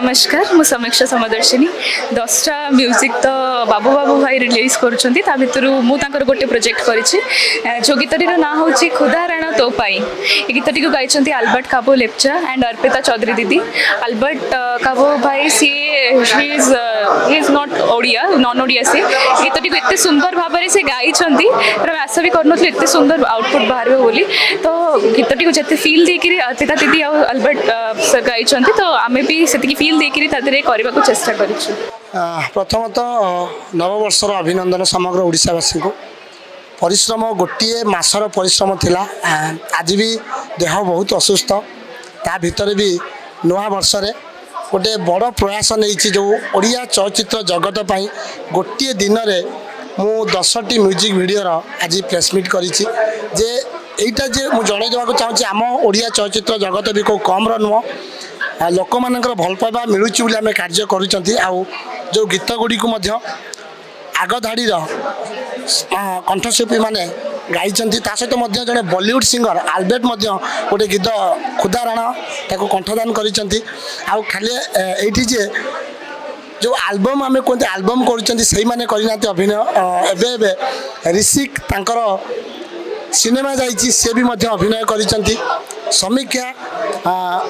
नमस्कार मु समीक्षा समदर्शिनी 10टा म्यूजिक तो बाबू बाबू भाई रिलीज करुँच मु गोटे प्रोजेक्ट करी जो गीतटी ना हूँ खुदा राणा तो पाई ये गीतटी को गाई Albert Cabo Lepcha and Arpita Chaudhary दीदी। आल्बर्ट काबो भाई she is not Odia non Odia से गीतटी को इतने सुंदर भाव से गाई आशा भी करूँ एत सुंदर आउटपुट बाहर बोली तो गीतटी को जिते फिल देकर अर्पिता दीदी और आल्बर्ट सर गाई तो आम भी से फिल देकर करने को चेष्टा कर। प्रथमतः नववर्षर अभिनंदन समग्र ओडिशावासी को परिश्रम गोटे मासर परिश्रम थिला आज भी देह बहुत असुस्थ ता भितर भी नुआ वर्ष रे गोटे बड़ प्रयास नहीं जो ओडिया चलचित्र जगत पाई गोटे दिन रे मु 10टी म्यूजिक वीडियो आज प्रेसमिट करी जे एटा जे मु जणे देवाक चाहूँ आम ओडिया चलचित्र जगत भी को कम नुह लोक मानकर भल पाइबा मिलूँ बोली आम कार्य करूँ आउ जो गीत गुड़ी को आग धाड़ी कंठशिल्पी मैंने गाई सहित जड़े बॉलीवुड सिंगर आल्बर्ट गोटे गीत खुदा राणा ताको कंठदान करी खाली ये जे जो आल्बम आम कहते आल्बम करना अभिनय एवं ऋषिक तांकर सिनेमा जाइए सी भी अभिनय करी समीक्षा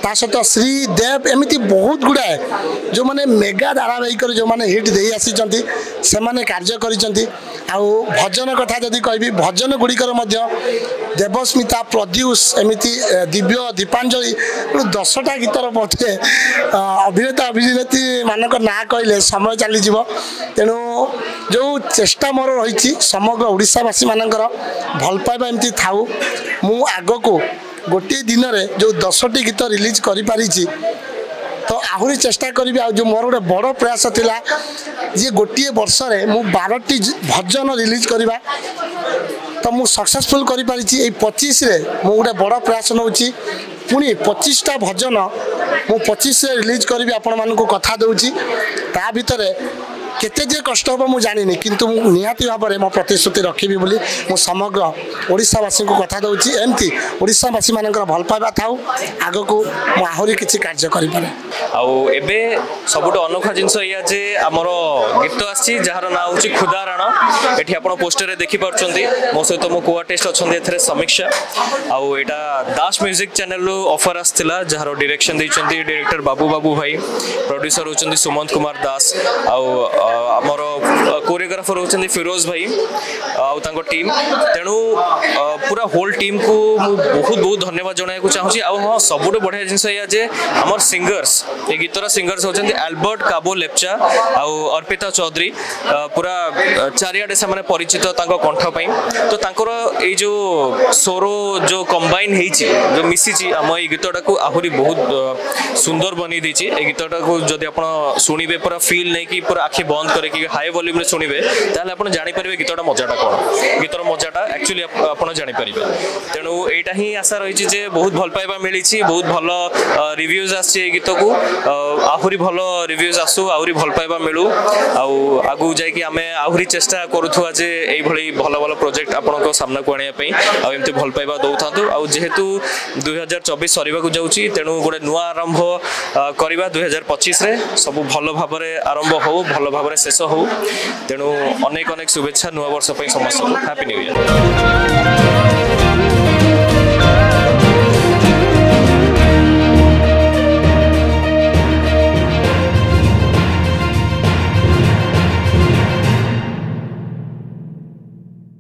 ता सहित श्रीदेव एमती बहुत गुड़ाए जो मैंने मेगा धारावाहिक जो मैंने हिट दे आसी से मैंने कार्य करी आउ भजन कथा जदि कहि भजन गुड़िकर देवस्मिता प्रद्यूष एमती दिव्य दीपांजलि 10टा गीतर बोधे अभिनेता अभिनेत्री मानक ना कहले समय चली तेणु जो चेष्टा मोर रही समग्र ओडिशावासी मानकर भल पाइबा एमती थाऊ मु आग को गोटे दिन में जो 10टी गीत रिलीज करी तो आहरी चेष्टा करी जो मोर गोटे बड़ प्रयास थिला जे गोटे वर्ष रे मु 12टी भजन रिलीज करवा तो मु सक्सेसफुल करी पारिछि। 25 रे मु गोटे बड़ प्रयास नउछि पुणी 25टा भजन मु 25 रे रिलीज करी आपण मानकु कथा दउछि ता भितरे केते जे कष्ट हम मुझे जानी किंतु निहाती भाव में मो प्रतिश्रुति रखी बोली मु समग्र ओडिशावासी को कथा दूसरी एमती ओडिशावासी मान भल पाइबा था आग को मु आहरी किसी कार्य करें आबे सबुठ अनोखा जिनस या जे आमर गीत आसी जार ना हूँ खुदा राणा ये आप पोस्टर देखिपुंट मो सहित मो को आर्टिस्ट अच्छा समीक्षा आउ यहाँ दास म्यूजिक चैनल ऑफर आसाला जार डायरेक्शन देते डायरेक्टर बाबू बाबू भाई प्रोड्यूसर होती सुमंत कुमार दास आमर कोरियोग्राफर होती फिरोज भाई आउ टीम तेणु पूरा होल टीम को बहुत बहुत धन्यवाद जनवाक चाहूँगी हाँ सबुठ बढ़िया जिनस या जे आमर सिंगर्स ये गीतर सिंगर्स होती आल्बर्ट काबो लेप्चा आउ अर्पिता चौधरी पूरा चारिआडे से परिचित कंठपाई तो तांकर ये जो सोरो जो कंबाइन जो मिसी आम ये गीतटा को आहरी बहुत सुंदर बनी देछि ए गीतटा को जदि आप शुणिबे पूरा फील नहीं कि पूरा आखि बंद करके हाई वॉल्यूम रे शुणिबे ताले आपण जानि परिबे गीतटा मजाटा कोन गीतर मजाटा एक्चुअली आपण जानि परिबे तेणु एटा ही आशा रही जे बहुत भल पाइबा मिली बहुत भल रिव्यूज आछे गीत को आहुरी भल रिव्यूज आसु आहुरी भल पाइबा मिलू आउ आगु जाय कि आमे आहुरी चेष्टा करूथुआ जे एई भली भल भल प्रोजेक्ट आपनको सामना को आनिया पई आ एमते भल पाइबा दउथांतु आ जेहेतु 2024 सरीबा को जाउची तेणु गोटे नुआ आरंभ करबा 2025 रे सब भल भाबरे आरंभ हो भल भाबरे शेष हो तेणु अनेक अनेक शुभेच्छा नुआ वर्ष पई समस्त हैप्पी न्यू ईयर।